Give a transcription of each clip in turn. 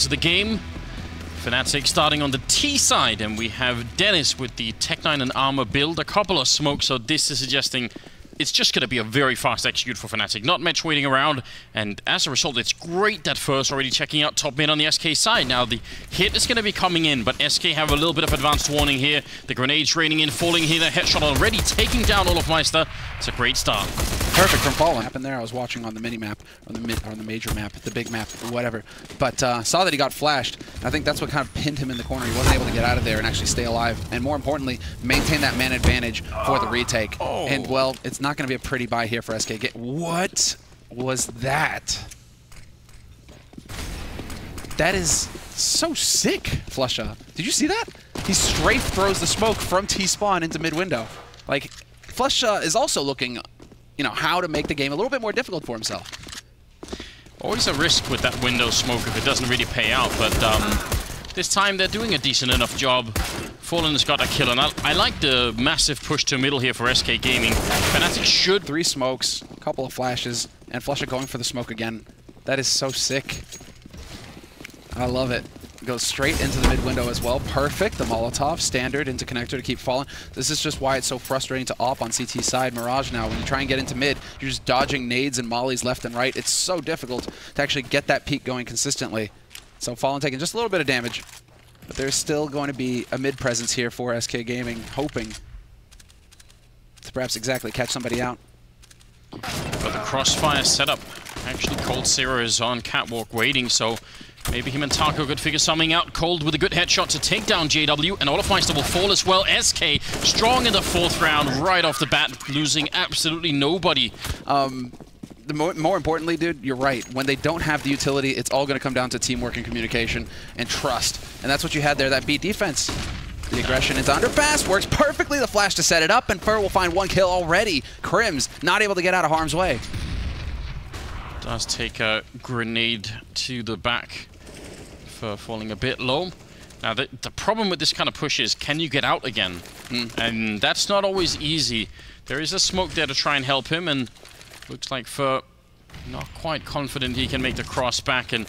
into the game. fnatic starting on the T side, and we have Dennis with the Tech 9 and armor build, a couple of smokes, so this is suggesting it's just going to be a very fast execute for fnatic, not much waiting around, and as a result, it's great that First already checking out top mid on the SK side. Now, the hit is going to be coming in, but SK have a little bit of advanced warning here. The grenades raining in, falling here, the headshot already taking down olofmeister. It's a great start. Perfect from FalleN. Happened there. I was watching on the mini map, or on the major map, the big map, whatever. But saw that he got flashed. I think that's what kind of pinned him in the corner. He wasn't able to get out of there and actually stay alive, and more importantly, maintain that man advantage for the retake. And well, it's not going to be a pretty buy here for SK. What was that? That is so sick, Flusha. Did you see that? He strafe throws the smoke from T-spawn into mid-window. Like, Flusha is also looking, you know, how to make the game a little bit more difficult for himself. Always a risk with that window smoke if it doesn't really pay out, but this time they're doing a decent enough job. FalleN has got a kill, and I like the massive push to middle here for SK Gaming. fnatic should... 3 smokes, a couple of flashes, and Flusha going for the smoke again. That is so sick. I love it. Goes straight into the mid window as well. Perfect. The Molotov standard into connector to keep FalleN. This is just why it's so frustrating to op on CT side. Mirage now, when you try and get into mid, you're just dodging nades and mollies left and right. It's so difficult to actually get that peak going consistently. So FalleN taking just a little bit of damage. But there's still going to be a mid presence here for SK Gaming, hoping to perhaps exactly catch somebody out. But the crossfire setup. Actually, coldzera is on catwalk waiting, so maybe him and Taco could figure something out. Cold with a good headshot to take down JW, and olofmeister will fall as well. SK strong in the 4th round right off the bat, losing absolutely nobody. More importantly, dude, you're right. When they don't have the utility, it's all going to come down to teamwork and communication and trust. And that's what you had there, that beat defense. The aggression into underpass works perfectly. The flash to set it up, and Fur will find 1 kill already. Crims not able to get out of harm's way. Does take a grenade to the back for falling a bit low. Now, the problem with this kind of push is, can you get out again? And that's not always easy. There is a smoke there to try and help him, and looks like Fur not quite confident he can make the cross back, and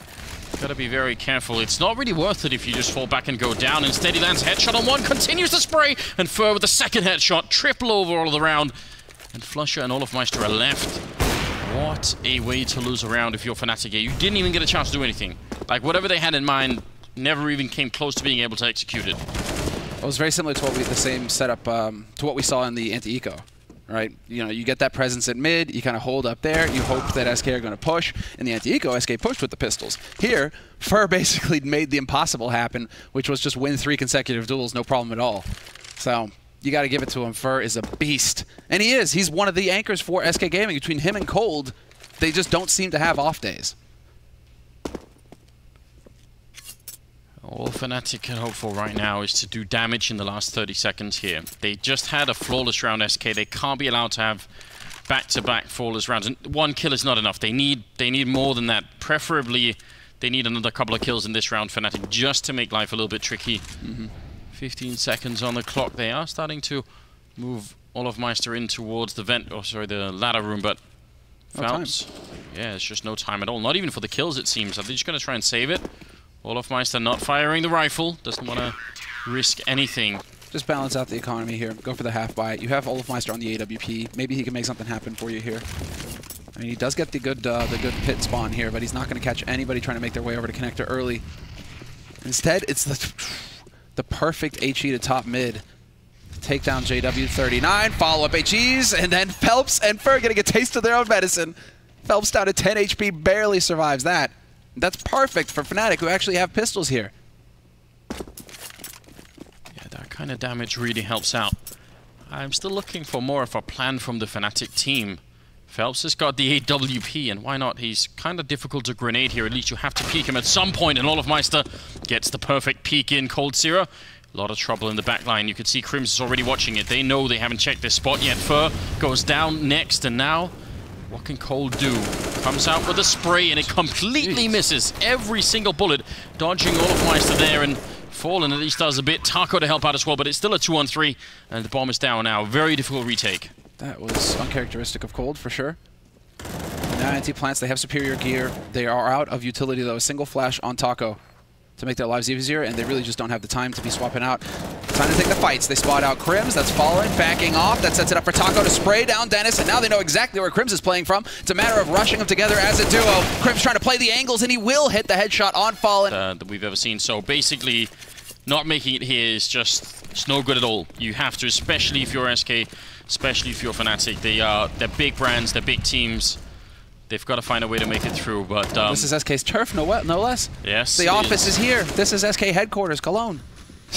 gotta be very careful. It's not really worth it if you just fall back and go down. Instead, he lands headshot on 1, continues the spray, and Fur with the 2nd headshot, triple over all of the round. And Flusha and olofmeister are left. What a way to lose a round if you're fnatic here. You didn't even get a chance to do anything. Like, whatever they had in mind never even came close to being able to execute it. It was very similar to what the same setup to what we saw in the anti-eco. Right, you know, you get that presence at mid, you kind of hold up there, you hope that SK are going to push. In the anti-eco, SK pushed with the pistols. Here, Fur basically made the impossible happen, which was just win 3 consecutive duels, no problem at all. So, you got to give it to him. Fur is a beast. And he is. He's one of the anchors for SK Gaming. Between him and Cold, they just don't seem to have off days. All fnatic can hope for right now is to do damage in the last 30 seconds here. They just had a flawless round, SK. They can't be allowed to have back-to-back flawless rounds. And 1 kill is not enough. They need more than that. Preferably, they need another couple of kills in this round, fnatic, just to make life a little bit tricky. 15 seconds on the clock. They are starting to move olofmeister in towards the the ladder room, but FalPs, yeah, it's just no time at all. Not even for the kills, it seems. Are they just going to try and save it? olofmeister not firing the rifle. Doesn't want to risk anything. Just balance out the economy here. Go for the half buy. You have olofmeister on the AWP. Maybe he can make something happen for you here. I mean, he does get the good pit spawn here, but he's not going to catch anybody trying to make their way over to connector early. Instead, it's the perfect HE to top mid. Take down JW 39, follow up HEs, and then Phelps and Fur getting a taste of their own medicine. Phelps down to 10 HP, barely survives that. That's perfect for fnatic, who actually have pistols here. Yeah, that kind of damage really helps out. I'm still looking for more of a plan from the fnatic team. Phelps has got the AWP, and why not? He's kind of difficult to grenade here. At least you have to peek him at some point, and olofmeister gets the perfect peek in. coldzera. A lot of trouble in the back line. You can see Crims is already watching it. They know they haven't checked this spot yet. Fur goes down next, and now what can Cold do? Comes out with a spray, and it completely misses every single bullet. Dodging olofmeister there, and FalleN at least does a bit. Taco to help out as well, but it's still a 2-on-3, and the bomb is down now. Very difficult retake. That was uncharacteristic of Cold, for sure. Now anti-plants, they have superior gear. They are out of utility, though. A single flash on Taco. to make their lives easier, and they really just don't have the time to be swapping out. Time to take the fights. They spot out Crims. That's FalleN backing off. That sets it up for Taco to spray down Dennis, and now they know exactly where Crims is playing from. It's a matter of rushing them together as a duo. Crims trying to play the angles, and he will hit the headshot on FalleN. That we've ever seen. So basically, not making it here is just it's no good at all. You have to, especially if you're SK, especially if you're Fnatic. They're big brands, they're big teams. They've got to find a way to make it through, but... this is SK's turf, no less. Yes, the office is here. This is SK headquarters, Cologne.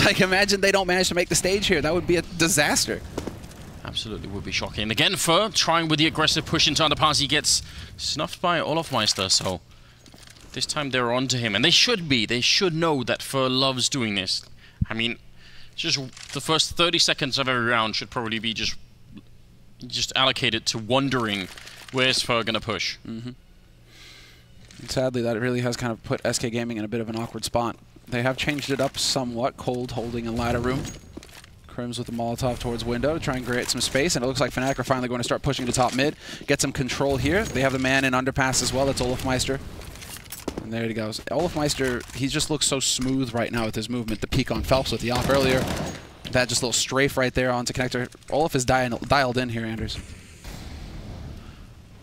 Like, imagine they don't manage to make the stage here. That would be a disaster. Absolutely would be shocking. Again, Fer trying with the aggressive push into underpass. He gets snuffed by Olofmeister, so this time they're on to him. And they should be. They should know that Fer loves doing this. I mean, just the first 30 seconds of every round should probably be just allocated to wondering where's Fer going to push. And sadly, that really has kind of put SK Gaming in a bit of an awkward spot. They have changed it up somewhat. Cold holding in ladder room. Crims with the Molotov towards window to try and create some space, and it looks like Fnatic are finally going to start pushing to top mid. Get some control here. They have the man in underpass as well. That's Olofmeister. And there he goes. Olofmeister, he just looks so smooth right now with his movement. The peek on Phelps with the op earlier. That just little strafe right there onto connector. Olof is dialed in here, Anders.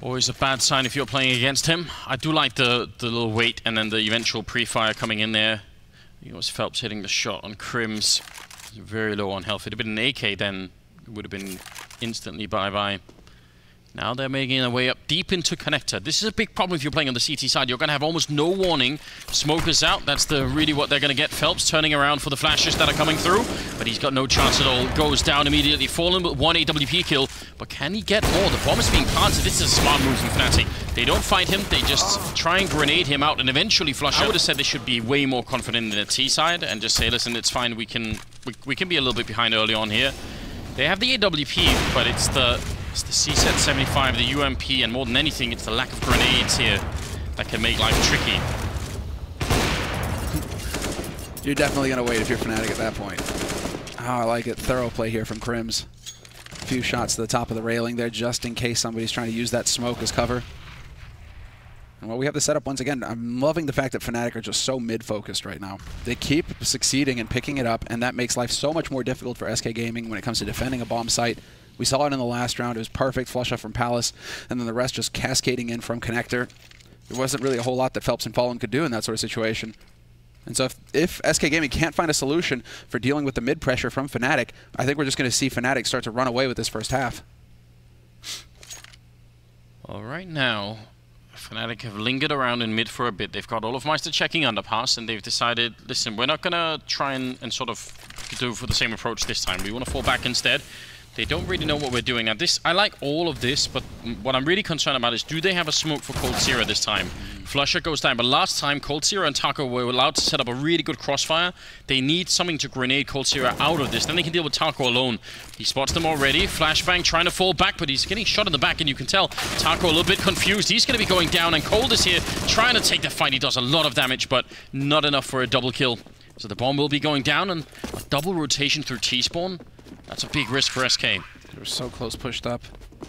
Always a bad sign if you're playing against him. I do like the little wait and then the eventual pre-fire coming in there. It was Phelps hitting the shot on Crims. Very low on health. If it had been an AK, then it would have been instantly bye-bye. Now they're making their way up deep into connector. This is a big problem if you're playing on the CT side. You're going to have almost no warning. Smokers out. That's really what they're going to get. Phelps turning around for the flashes that are coming through. But he's got no chance at all. Goes down immediately. FalleN with one AWP kill. But can he get more? The bomb is being planted. This is a smart move from Fnatic. They don't fight him. They just try and grenade him out and eventually flush. I would have said they should be way more confident in the T side and just say, listen, it's fine. We can be a little bit behind early on here. They have the AWP, but it's the CSET 75, the UMP, and more than anything, it's the lack of grenades here that can make life tricky. You're definitely going to wait if you're Fnatic at that point. Oh, I like it. Thorough play here from Crims. A few shots to the top of the railing there just in case somebody's trying to use that smoke as cover. And well, we have the setup once again. I'm loving the fact that Fnatic are just so mid-focused right now. They keep succeeding and picking it up, and that makes life so much more difficult for SK Gaming when it comes to defending a bomb site. We saw it in the last round. It was perfect flush up from Palace, and then the rest just cascading in from connector. There wasn't really a whole lot that Phelps and FalleN could do in that sort of situation. And so if SK Gaming can't find a solution for dealing with the mid-pressure from Fnatic, I think we're just going to see Fnatic start to run away with this first half. Well, right now, Fnatic have lingered around in mid for a bit. They've got Olofmeister checking underpass, and they've decided, listen, we're not going to try and sort of do for the same approach this time. We want to fall back instead. They don't really know what we're doing. Now, I like all of this, but what I'm really concerned about is, do they have a smoke for Cold Zero this time? Flusher goes down, but last time, Cold Zero and Taco were allowed to set up a really good crossfire. They need something to grenade Cold Zero out of this. Then they can deal with Taco alone. He spots them already. Flashbang trying to fall back, but he's getting shot in the back, and you can tell Taco a little bit confused. He's going to be going down, and Cold is here trying to take the fight. He does a lot of damage, but not enough for a double kill. So the bomb will be going down, and a double rotation through T-spawn. That's a big risk for SK. They were so close pushed up.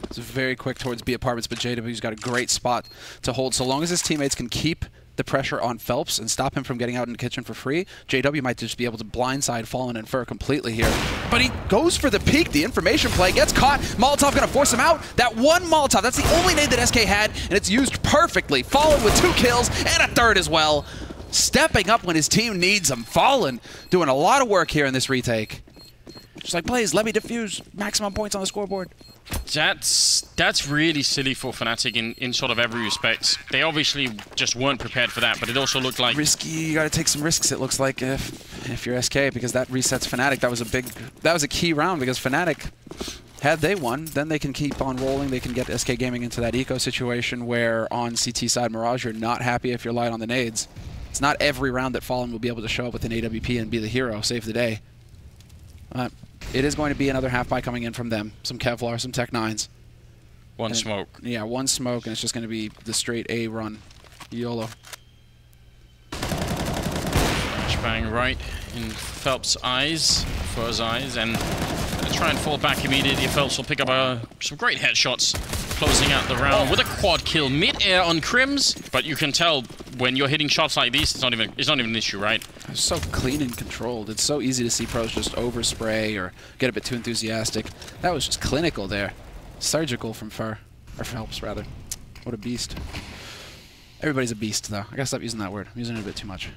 It's very quick towards B apartments, but JW's got a great spot to hold. So long as his teammates can keep the pressure on Phelps and stop him from getting out in the kitchen for free, JW might just be able to blindside FalleN and Fer completely here. But he goes for the peek. The information play gets caught. Molotov going to force him out. That one Molotov, that's the only nade that SK had, and it's used perfectly. FalleN with 2 kills and a 3rd as well. Stepping up when his team needs him. FalleN doing a lot of work here in this retake. Just like, please, let me defuse. Maximum points on the scoreboard. That's really silly for Fnatic in sort of every respect. They obviously just weren't prepared for that, but it also looked like... Risky, you gotta take some risks, it looks like, if you're SK, because that resets Fnatic. That was a key round, because Fnatic, had they won, then they can keep on rolling. They can get SK Gaming into that eco situation where on CT side Mirage, you're not happy if you're light on the nades. It's not every round that FalleN will be able to show up with an AWP and be the hero, save the day. It is going to be another half buy coming in from them. Some Kevlar, some Tech 9s. One smoke. Yeah, one smoke, and it's just going to be the straight A run. YOLO. Flashbang right in Phelps' eyes, Fer's eyes, and gonna try and fall back immediately. Phelps will pick up some great headshots, closing out the round with a quad kill mid-air on Crims. But you can tell when you're hitting shots like these, it's not even an issue, right? It's so clean and controlled. It's so easy to see pros just overspray or get a bit too enthusiastic. That was just clinical there. Surgical from Fur. Or Phelps, rather. What a beast. Everybody's a beast, though. I gotta stop using that word. I'm using it a bit too much.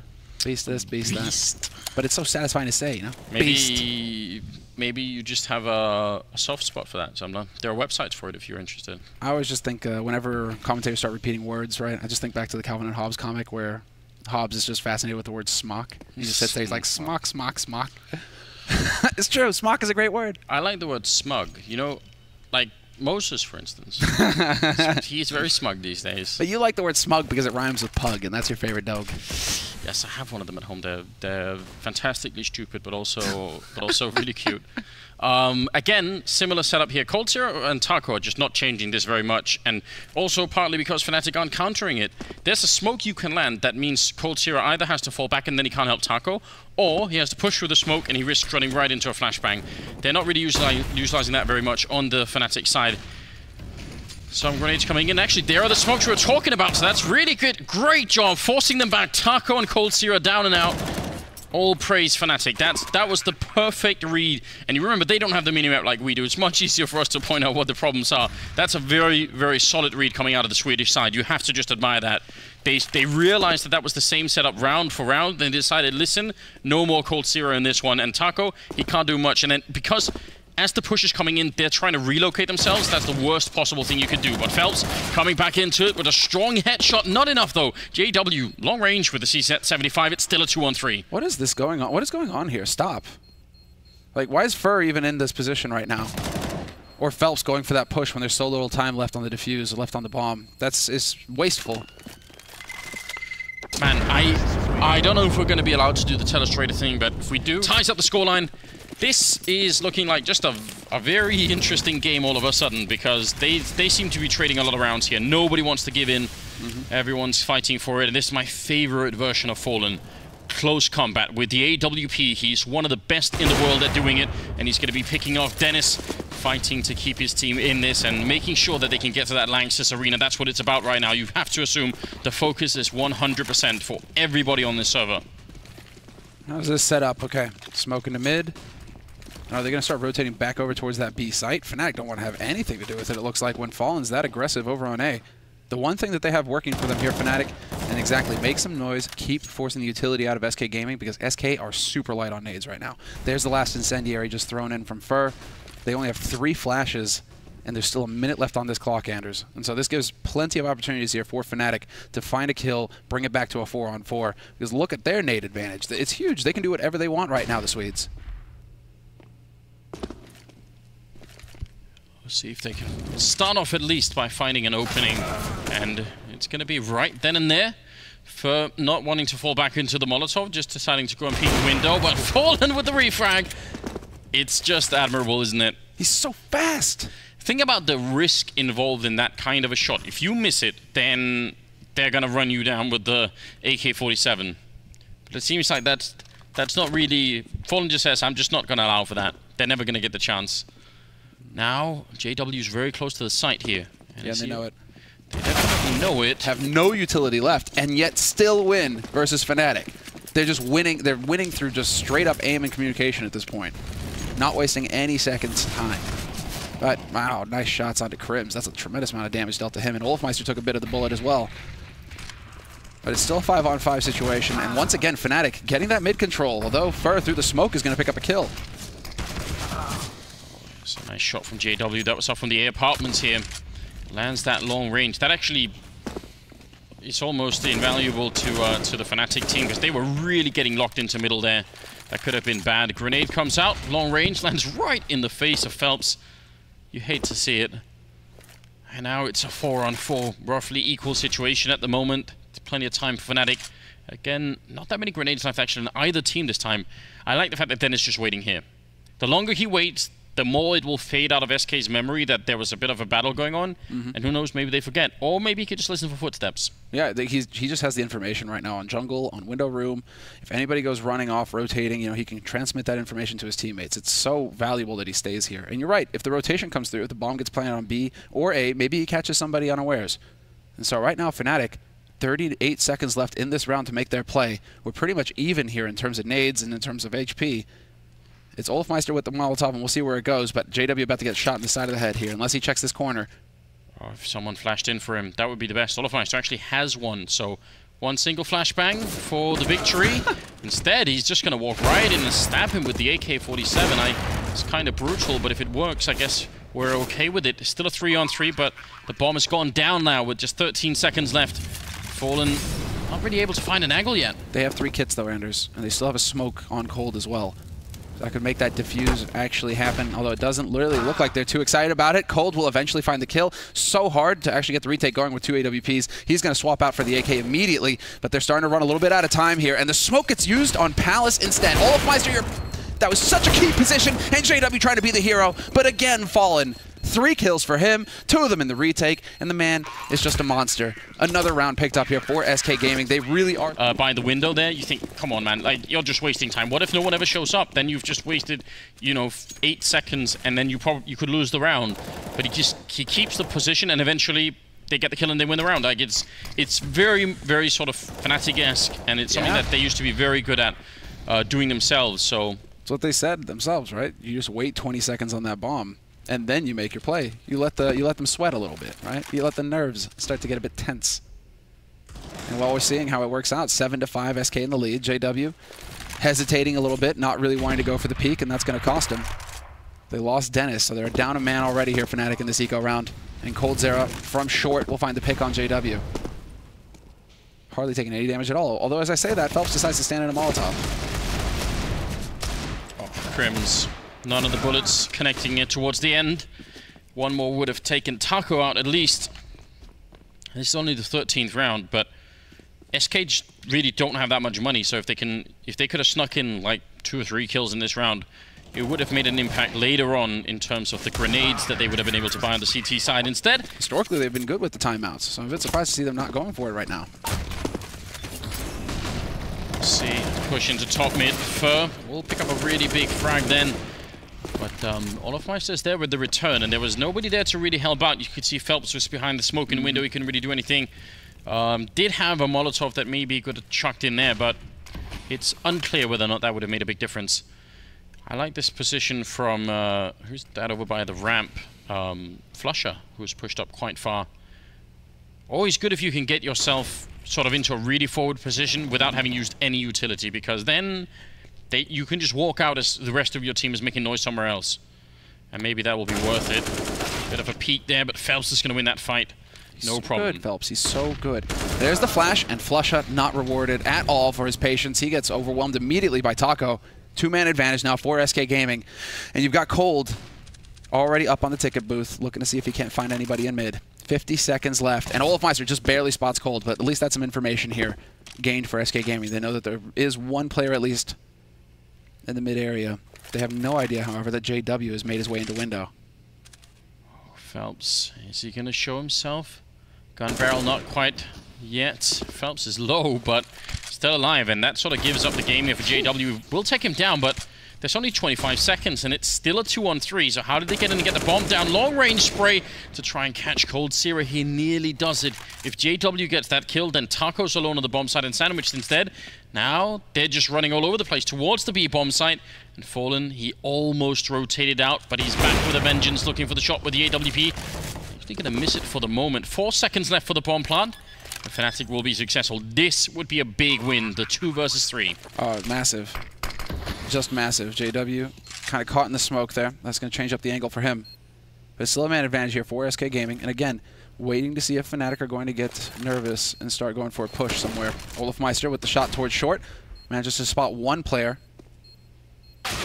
Beast this, beast that. But it's so satisfying to say, you know? Maybe you just have a soft spot for that, Zamla. There are websites for it if you're interested. I always just think whenever commentators start repeating words, right, I just think back to the Calvin and Hobbes comic where Hobbes is just fascinated with the word smock. He just sits there, he's like, smock, smock, smock. It's true, smock is a great word. I like the word smug. You know, like Moses, for instance. He's very smug these days. But you like the word smug because it rhymes with pug, and that's your favorite dog. Yes, I have one of them at home. They're fantastically stupid, but also really cute. Again, similar setup here. Cold Zero and Taco are just not changing this very much, and also partly because Fnatic aren't countering it. There's a smoke you can land that means Cold Zero either has to fall back and then he can't help Taco, or he has to push through the smoke and he risks running right into a flashbang. They're not really utilizing that very much on the Fnatic side. Some grenades coming in. Actually, there are the smokes we were talking about, so that's really good. Great job forcing them back. Taco and Cold Zero down and out. All praise Fnatic. That was the perfect read. And you remember, they don't have the mini-map like we do. It's much easier for us to point out what the problems are. That's a very, very solid read coming out of the Swedish side. You have to just admire that. They realized that was the same setup round for round. They decided, listen, no more Cold Zero in this one. And Taco, he can't do much. And then because as the push is coming in, they're trying to relocate themselves. That's the worst possible thing you could do. But Phelps coming back into it with a strong headshot. Not enough, though. JW, long range with the C-75. It's still a 2-on-3. What is this going on? What is going on here? Stop. Like, why is Fur even in this position right now? Or Phelps going for that push when there's so little time left on the defuse or left on the bomb. It's wasteful. Man, I don't know if we're going to be allowed to do the telestrator thing, but if we do, ties up the scoreline. This is looking like just a very interesting game all of a sudden, because they seem to be trading a lot of rounds here. Nobody wants to give in. Everyone's fighting for it, and this is my favorite version of FalleN. Close combat with the AWP. He's one of the best in the world at doing it, and he's going to be picking off Dennis, fighting to keep his team in this and making sure that they can get to that Lanxess arena. That's what it's about right now. You have to assume the focus is 100% for everybody on this server. How's this set up? Okay, smoke in the mid. Are they going to start rotating back over towards that B site? Fnatic don't want to have anything to do with it, it looks like, when FalleN's that aggressive over on A. The one thing that they have working for them here, Fnatic, and exactly, make some noise, keep forcing the utility out of SK Gaming, because SK are super light on nades right now. There's the last incendiary just thrown in from Fur. They only have 3 flashes, and there's still a minute left on this clock, Anders. And so this gives plenty of opportunities here for Fnatic to find a kill, bring it back to a 4-on-4, because look at their nade advantage. It's huge. They can do whatever they want right now, the Swedes. Let's see if they can start off at least by finding an opening. And it's going to be right then and there. For not wanting to fall back into the Molotov, just deciding to go and peek the window. But FalleN with the refrag. It's just admirable, isn't it? He's so fast. Think about the risk involved in that kind of a shot. If you miss it, then they're going to run you down with the AK-47. But it seems like that's not really... FalleN just says, I'm just not going to allow for that. They're never going to get the chance. Now, JW is very close to the site here. And yeah, they know it. They definitely know it. Have no utility left, and yet still win versus Fnatic. They're just winning. They're winning through just straight up aim and communication at this point. Not wasting any seconds time. But, wow, nice shots onto Crims. That's a tremendous amount of damage dealt to him, and Olafmeister took a bit of the bullet as well. But it's still a 5-on-5 situation, and once again, Fnatic getting that mid control, although Fur through the smoke is going to pick up a kill. It's a nice shot from JW. That was off from the A apartments here. Lands that long range. That actually is almost invaluable to the Fnatic team, because they were really getting locked into middle there. That could have been bad. Grenade comes out, long range, lands right in the face of Phelps. You hate to see it. And now it's a 4-on-4, roughly equal situation at the moment. There's plenty of time for Fnatic. Again, not that many grenades left actually on either team this time. I like the fact that Dennis is just waiting here. The longer he waits, the more it will fade out of SK's memory that there was a bit of a battle going on. And who knows, maybe they forget. Or maybe he could just listen for footsteps. Yeah, he just has the information right now on jungle, on window room. If anybody goes running off, rotating, you know, he can transmit that information to his teammates. It's so valuable that he stays here. And you're right, if the rotation comes through, if the bomb gets planted on B or A, maybe he catches somebody unawares. And so right now, Fnatic, 38 seconds left in this round to make their play. We're pretty much even here in terms of nades and in terms of HP. It's Olofmeister with the Molotov, and we'll see where it goes, but JW about to get shot in the side of the head here, unless he checks this corner. Oh, if someone flashed in for him, that would be the best. Olofmeister actually has one, so one single flashbang for the victory. Instead, he's just going to walk right in and stab him with the AK-47. It's kind of brutal, but if it works, I guess we're okay with it. It's still a 3-on-3, but the bomb has gone down now with just 13 seconds left. FalleN not really able to find an angle yet. They have 3 kits, though, Anders, and they still have a smoke on Cold as well. So that could make that defuse actually happen, although it doesn't literally look like they're too excited about it. Cold will eventually find the kill. So hard to actually get the retake going with 2 AWPs. He's going to swap out for the AK immediately, but they're starting to run a little bit out of time here, and the smoke gets used on Palace instead. Olofmeister, that was such a key position, and JW trying to be the hero, but again, FalleN. 3 kills for him, 2 of them in the retake, and the man is just a monster. Another round picked up here for SK Gaming. They really are... by the window there, you think, come on, man, like, you're just wasting time. What if no one ever shows up? Then you've just wasted, you know, 8 seconds, and then you could lose the round. But he keeps the position, and eventually they get the kill and they win the round. Like, it's very, very sort of Fnatic-esque, and it's something that they used to be very good at doing themselves, so... That's what they said themselves, right? You just wait 20 seconds on that bomb. And then you make your play. You let them sweat a little bit, right? You let the nerves start to get a bit tense. And while we're seeing how it works out, 7-5 SK in the lead. JW hesitating a little bit, not really wanting to go for the peak, and that's going to cost him. They lost Dennis, so they're down a man already here, Fnatic, in this eco round. And Cold Zera from short will find the pick on JW. Hardly taking any damage at all. Although, as I say that, Phelps decides to stand in a Molotov. Oh, Crims. None of the bullets connecting it towards the end. One more would have taken Taco out at least. This is only the 13th round, but SK really don't have that much money, so if they could have snuck in like 2 or 3 kills in this round, it would have made an impact later on in terms of the grenades that they would have been able to buy on the CT side instead. Historically, they've been good with the timeouts, so I'm a bit surprised to see them not going for it right now. Let's see, push into top mid. Fur will pick up a really big frag then. But Olofmeister's there with the return, and there was nobody there to really help out. You could see Phelps was behind the smoking window. He couldn't really do anything. Did have a Molotov that maybe could have chucked in there, but it's unclear whether or not that would have made a big difference. I like this position from, who's that over by the ramp? Flusher, who's pushed up quite far. Always good if you can get yourself sort of into a really forward position without having used any utility, because then you can just walk out as the rest of your team is making noise somewhere else. And maybe that will be worth it. Bit of a peek there, but Phelps is going to win that fight. No problem. Good, Phelps. He's so good. There's the flash, and Flusha not rewarded at all for his patience. He gets overwhelmed immediately by Taco. 2-man advantage now for SK Gaming. And you've got Cold already up on the ticket booth, looking to see if he can't find anybody in mid. 50 seconds left. And Olofmeister just barely spots Cold, but at least that's some information here gained for SK Gaming. They know that there is one player at least in the mid area. They have no idea, however, that JW has made his way into window. Oh, Phelps, is he going to show himself? Gun barrel not quite yet. Phelps is low, but still alive, and that sort of gives up the game here for JW. Will take him down, but there's only 25 seconds, and it's still a 2-on-3, so how did they get in and get the bomb down? Long-range spray to try and catch Cold Zera. He nearly does it. If JW gets that kill, then Taco's alone on the bomb site and sandwiched instead. Now, they're just running all over the place towards the B bomb site. And FalleN, he almost rotated out, but he's back with a vengeance, looking for the shot with the AWP. Actually going to miss it for the moment. 4 seconds left for the bomb plant. The Fnatic will be successful. This would be a big win, the 2 versus 3. Oh, massive. Just massive. JW kind of caught in the smoke there. That's going to change up the angle for him. But it's still a man advantage here for SK Gaming. And again, waiting to see if Fnatic are going to get nervous and start going for a push somewhere. Olofmeister with the shot towards short. Manages to spot one player.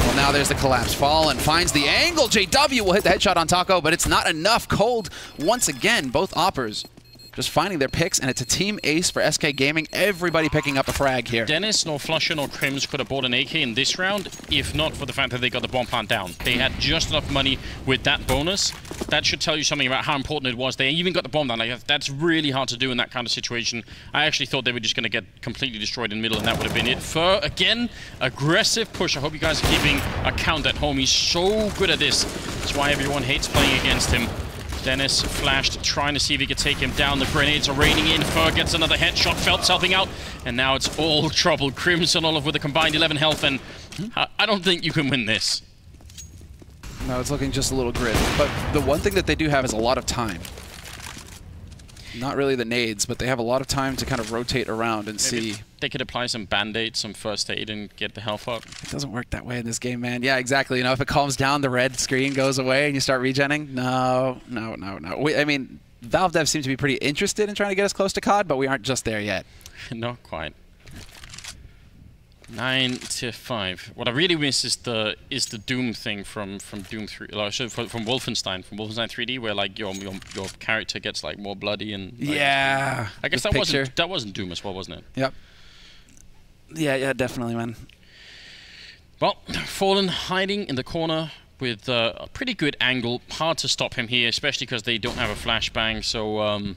Well, now there's the collapse. FalleN finds the angle. JW will hit the headshot on Taco, but it's not enough. Cold, once again, both oppers just finding their picks, and it's a team ace for SK Gaming. Everybody picking up a frag here. Dennis, nor Flusher, nor Crims could have bought an AK in this round, if not for the fact that they got the bomb plant down. They had just enough money with that bonus. That should tell you something about how important it was. They even got the bomb down. Like, that's really hard to do in that kind of situation. I actually thought they were just going to get completely destroyed in the middle, and that would have been it. Fur, again, aggressive push. I hope you guys are keeping a count at home. He's so good at this. That's why everyone hates playing against him. Dennis flashed, trying to see if he could take him down. The grenades are raining in. Fer gets another headshot. Phelps helping out. And now it's all trouble. Crimson Olive with a combined 11 health. And I don't think you can win this. No, it's looking just a little gritty. But the one thing that they do have is a lot of time. Not really the nades, but they have a lot of time to kind of rotate around and see. They could apply some band-aids, some first aid, and get the health up. It doesn't work that way in this game, man. Yeah, exactly. You know, if it calms down, the red screen goes away and you start regenning. No. I mean, Valve Dev seem to be pretty interested in trying to get us close to COD, but we aren't just there yet. Not quite. 9-5. What I really miss is the Doom thing from Doom 3, from Wolfenstein 3D, where like your character gets like more bloody and like, yeah. I guess that wasn't Doom as well, wasn't it? Yep. Yeah, definitely, man. Well, FalleN hiding in the corner with a pretty good angle. Hard to stop him here, especially because they don't have a flashbang. So.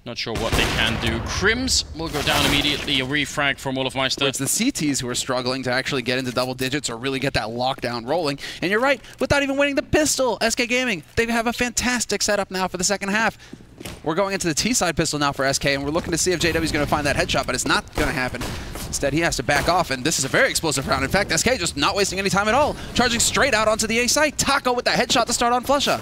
Not sure what they can do. Crims will go down immediately. A refrag from Wolfmeister. It's the CTs who are struggling to actually get into double digits or really get that lockdown rolling. And you're right, without even winning the pistol, SK Gaming, they have a fantastic setup now for the second half. We're going into the T-side pistol now for SK, and we're looking to see if JW is going to find that headshot, but it's not going to happen. Instead, he has to back off, and this is a very explosive round. In fact, SK just not wasting any time at all. Charging straight out onto the A site. Taco with that headshot to start on Flusha.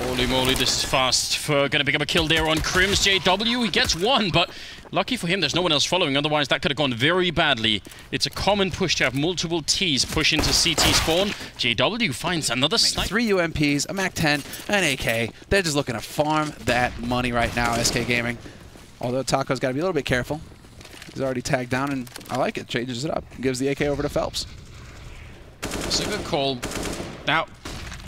Holy moly, this is fast. Fer gonna pick up a kill there on Crims. JW, he gets one, but lucky for him, there's no one else following. Otherwise, that could have gone very badly. It's a common push to have multiple Ts push into CT spawn. JW finds another sniper. 3 UMPs, a MAC-10, an AK. They're just looking to farm that money right now, SK Gaming. Although Taco's got to be a little bit careful. He's already tagged down, and I like it. Changes it up. Gives the AK over to Phelps. It's a good call. Now,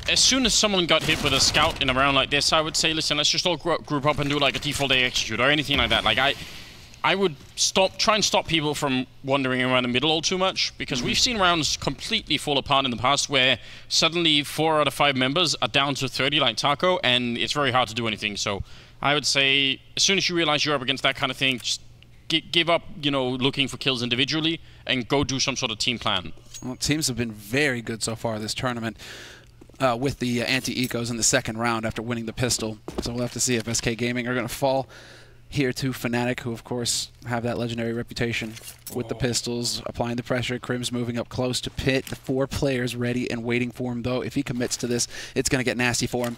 as soon as someone got hit with a scout in a round like this, I would say, listen, let's just all group up and do like a default A execute or anything like that. Like I would try and stop people from wandering around the middle all too much, because we've seen rounds completely fall apart in the past where suddenly 4 out of 5 members are down to 30 like Taco, and it's very hard to do anything. So I would say, as soon as you realize you're up against that kind of thing, just give up, you know, looking for kills individually and go do some sort of team plan. Well, teams have been very good so far this tournament. With the anti-ecos in the second round after winning the pistol. So we'll have to see if SK Gaming are going to fall here to fnatic, who of course have that legendary reputation with the pistols, applying the pressure. Crims moving up close to pit. The 4 players ready and waiting for him, though. If he commits to this, it's going to get nasty for him.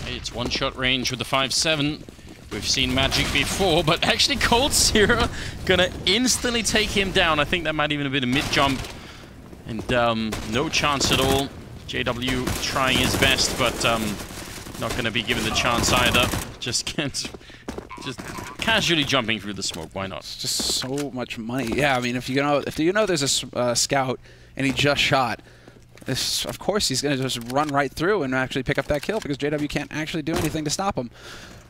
It's one-shot range with the 5.7. We've seen Magic before, but actually Cold Sierra going to instantly take him down. I think that might even have been a mid-jump. And no chance at all. JW trying his best, but not going to be given the chance either. Just casually jumping through the smoke. Why not? It's just so much money. Yeah, I mean, if you know there's a scout and he just shot, of course he's going to just run right through and actually pick up that kill, because JW can't actually do anything to stop him.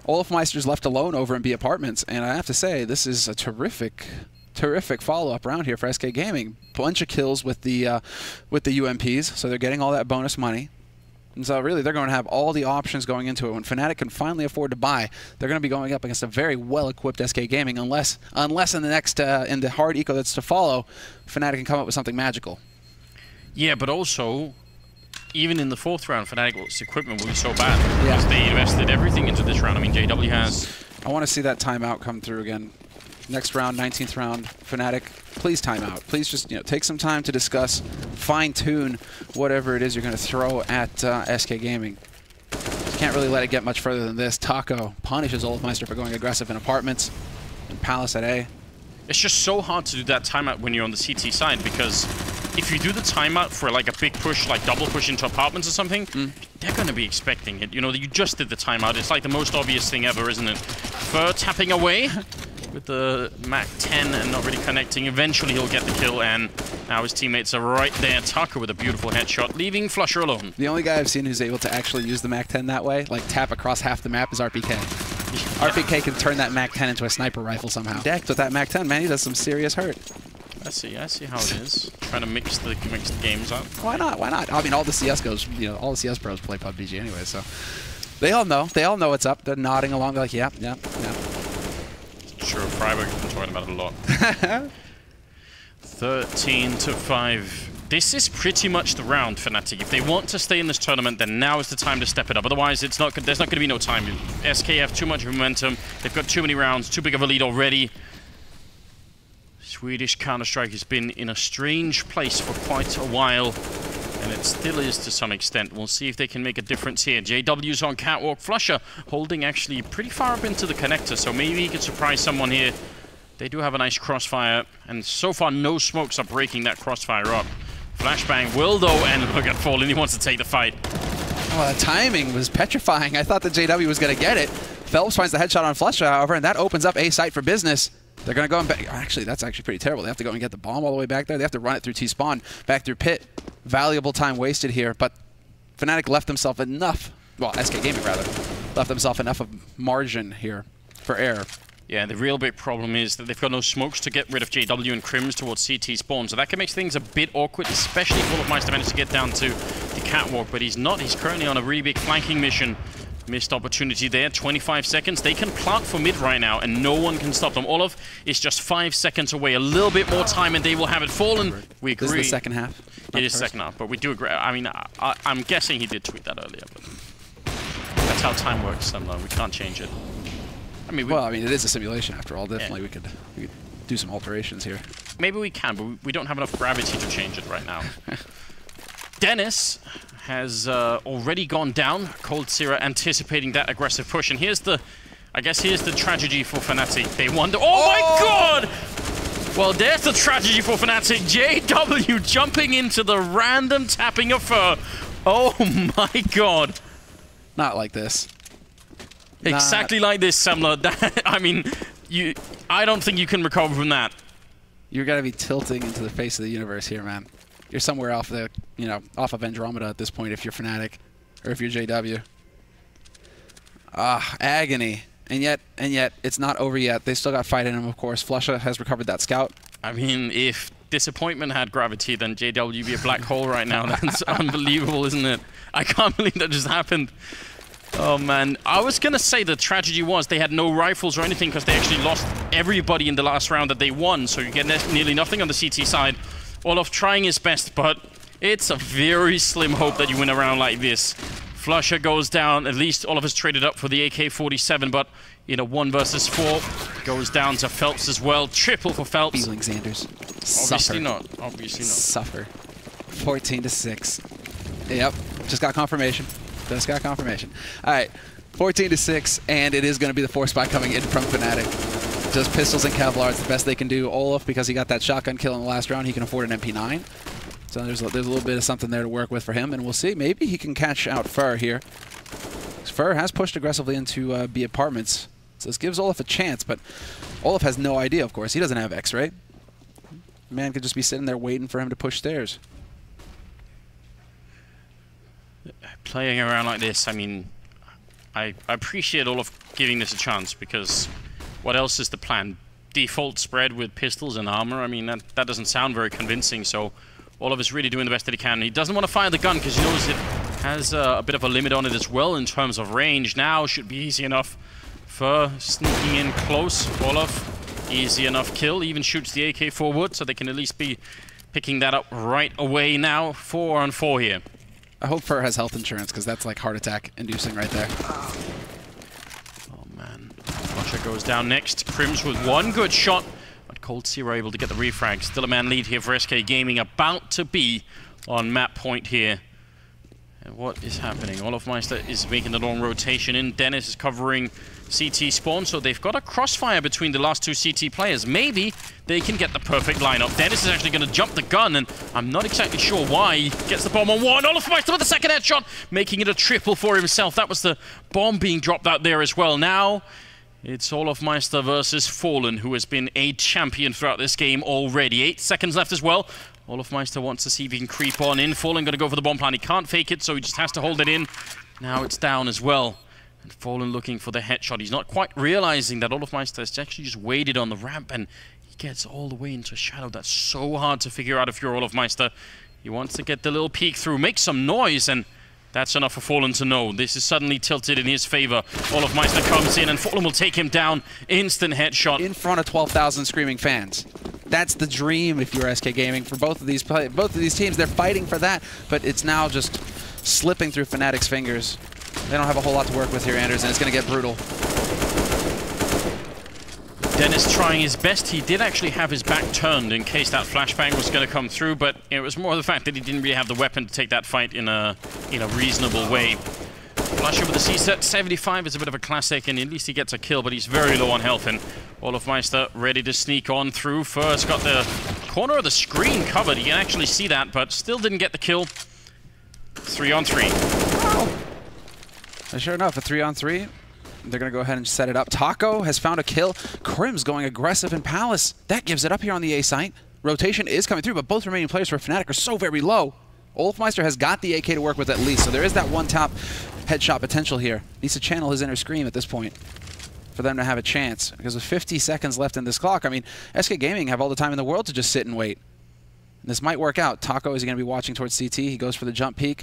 Olafmeister's left alone over in B Apartments, and I have to say, this is a terrific follow-up round here for SK Gaming. Bunch of kills with the UMPs, so they're getting all that bonus money. And so really, they're going to have all the options going into it. When fnatic can finally afford to buy, they're going to be going up against a very well-equipped SK Gaming, unless in the next in the hard eco that's to follow, fnatic can come up with something magical. Yeah, but also, even in the 4th round, fnatic's equipment will be so bad because they invested everything into this round. I mean, JW has. I want to see that timeout come through again. Next round, 19th round, fnatic, please time out. Please just take some time to discuss, fine-tune whatever it is you're going to throw at SK Gaming. Can't really let it get much further than this. Taco punishes Olafmeister for going aggressive in Apartments and Palace at A. It's just so hard to do that timeout when you're on the CT side, because if you do the timeout for like a big push, like double push into Apartments or something, they're going to be expecting it. You know, you just did the timeout. It's like the most obvious thing ever, isn't it? Fer tapping away with the MAC-10 and not really connecting. Eventually he'll get the kill, and now his teammates are right there. Taco with a beautiful headshot, leaving Flusher alone. The only guy I've seen who's able to actually use the MAC-10 that way, like tap across half the map, is RPK. Yeah. RPK can turn that MAC-10 into a sniper rifle somehow. Decked with that MAC-10, man, he does some serious hurt. I see how it is. Trying to mix the games up. Why not? Why not? I mean, all the CSGOs, all the CS pros play PUBG anyway, so they all know. They all know what's up. They're nodding along. They're like, yeah. Sure, Freiburg has been talking about it a lot. 13-5. this is pretty much the round for fnatic. If they want to stay in this tournament, then now is the time to step it up. Otherwise, there's not going to be no time. SK have too much momentum. They've got too many rounds, too big of a lead already. Swedish Counter-Strike has been in a strange place for quite a while, and it still is to some extent. We'll see if they can make a difference here. JW's on catwalk. flusha holding actually pretty far up into the connector, so maybe he could surprise someone here. They do have a nice crossfire, and so far no smokes are breaking that crossfire up. Flashbang will though, and look at falleN, he wants to take the fight. Oh, the timing was petrifying. I thought that JW was going to get it. Phelps finds the headshot on flusha, however, and that opens up A site for business. They're going to go and back. Actually, that's actually pretty terrible. They have to go and get the bomb all the way back there. They have to run it through T-spawn, back through pit. Valuable time wasted here, but fnatic left themselves enough, well, SK Gaming rather, left themselves enough of margin here for error. Yeah, the real big problem is that they've got no smokes to get rid of JW and Crims towards CT spawn, so that can make things a bit awkward, especially if wolofmeister managed to get down to the catwalk, but he's not. He's currently on a really big flanking mission. Missed opportunity there, 25 seconds. They can plant for mid right now, and no one can stop them. Olof is just 5 seconds away. A little bit more time, and they will have it. falleN, we agree. This is the second half. It is second half, but we do agree. I mean, I'm guessing he did tweet that earlier, but that's how time works. We can't change it. I mean, well, I mean, it is a simulation after all. Definitely, we could do some alterations here. Maybe we can, but we don't have enough gravity to change it right now. Dennis has already gone down. coldzera anticipating that aggressive push, and here's the, I guess here's the tragedy for fnatic. They wonder. Oh my God! Well, there's the tragedy for fnatic. JW jumping into the random tapping of Fer. Oh my God! Not like this. Exactly like this, Semler. I mean, I don't think you can recover from that. You're gonna be tilting into the face of the universe here, man. You're somewhere off the, off of Andromeda at this point if you're fnatic, or if you're JW. Agony. And yet, it's not over yet. They still got fight in them, of course. flusha has recovered that scout. I mean, if disappointment had gravity, then JW would be a black hole right now. That's unbelievable, isn't it? I can't believe that just happened. Oh, man. I was going to say the tragedy was they had no rifles or anything because they actually lost everybody in the last round that they won, so you get nearly nothing on the CT side. Olof trying his best, but it's a very slim hope that you win a round like this. flusha goes down. At least Olof has traded up for the AK-47, but in a 1 versus 4, goes down to Phelps as well. Triple for Phelps. Feeling Xanders. Obviously not. Obviously not. Suffer. 14-6. Yep. Just got confirmation. Just got confirmation. All right. 14-6, and it is going to be the 4 spot coming in from fnatic. Just pistols and Kevlar is the best they can do. Olof, because he got that shotgun kill in the last round, he can afford an MP9. So there's a little bit of something there to work with for him, and we'll see. Maybe he can catch out Fer here. Fer has pushed aggressively into B apartments, so this gives Olof a chance, but Olof has no idea, of course. He doesn't have X-ray. Man could just be sitting there waiting for him to push stairs. Playing around like this, I mean, I appreciate Olof giving this a chance, because what else is the plan? Default spread with pistols and armor? I mean, that doesn't sound very convincing, so Olof is really doing the best that he can. He doesn't want to fire the gun because he knows it has a bit of a limit on it as well in terms of range. Now should be easy enough. Fer sneaking in close. Olof, easy enough kill. Even shoots the AK forward, so they can at least be picking that up right away now. 4 on 4 here. I hope Fer has health insurance, because that's like heart attack inducing right there. Oh man. flusha goes down next. Crims with 1 good shot, but coldzera able to get the refrag. Still a man lead here for SK Gaming, about to be on map point here. And what is happening? wolofmeister is making the long rotation in. Dennis is covering CT spawn, so they've got a crossfire between the last 2 CT players. Maybe they can get the perfect lineup. Dennis is actually going to jump the gun, and I'm not exactly sure why. He gets the bomb on 1. wolofmeister with the second headshot, making it a triple for himself. That was the bomb being dropped out there as well. Now it's wolofmeister versus falleN, who has been a champion throughout this game already. 8 seconds left as well. wolofmeister wants to see if he can creep on in. falleN going to go for the bomb plan. He can't fake it, so he just has to hold it in. Now it's down as well. And falleN looking for the headshot. He's not quite realizing that wolofmeister has actually just waited on the ramp, and he gets all the way into shadow. That's so hard to figure out if you're wolofmeister. He wants to get the little peek through, make some noise, and that's enough for falleN to know. This is suddenly tilted in his favor. wolofmeister comes in, and falleN will take him down. Instant headshot. In front of 12,000 screaming fans. That's the dream if you're SK Gaming for both of these teams. They're fighting for that, but it's now just slipping through Fnatic's fingers. They don't have a whole lot to work with here, Anders, and it's going to get brutal. Dennis trying his best. He did actually have his back turned in case that flashbang was going to come through, but it was more the fact that he didn't really have the weapon to take that fight in a reasonable way. Flash over the C-set, 75 is a bit of a classic, and at least he gets a kill, but he's very low on health, and Olofmeister ready to sneak on through first. Got the corner of the screen covered. You can actually see that, but still didn't get the kill. 3-on-3. Wow. And sure enough, a 3-on-3. They're going to go ahead and set it up. Taco has found a kill. Crim's going aggressive in Palace. That gives it up here on the A site. Rotation is coming through, but both remaining players for Fnatic are so very low. Olofmeister has got the AK to work with at least, so there is that one-tap headshot potential here. Needs to channel his inner scream at this point for them to have a chance. Because with 50 seconds left in this clock, I mean, SK Gaming have all the time in the world to just sit and wait. And this might work out. Taco is going to be watching towards CT. He goes for the jump peek.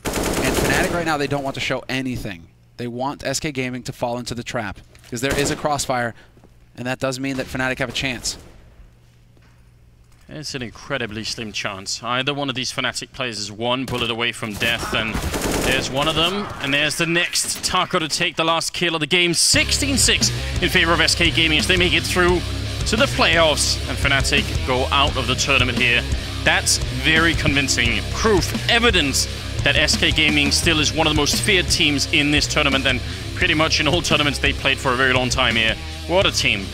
And Fnatic right now, they don't want to show anything. They want SK Gaming to fall into the trap because there is a crossfire, and that does mean that Fnatic have a chance. It's an incredibly slim chance. Either one of these Fnatic players is one bullet away from death, and there's one of them, and there's the next. Taco to take the last kill of the game. 16-6 in favor of SK Gaming as they make it through to the playoffs, and Fnatic go out of the tournament here. That's very convincing proof, evidence that SK Gaming still is one of the most feared teams in this tournament, and pretty much in all tournaments they played for a very long time here. What a team.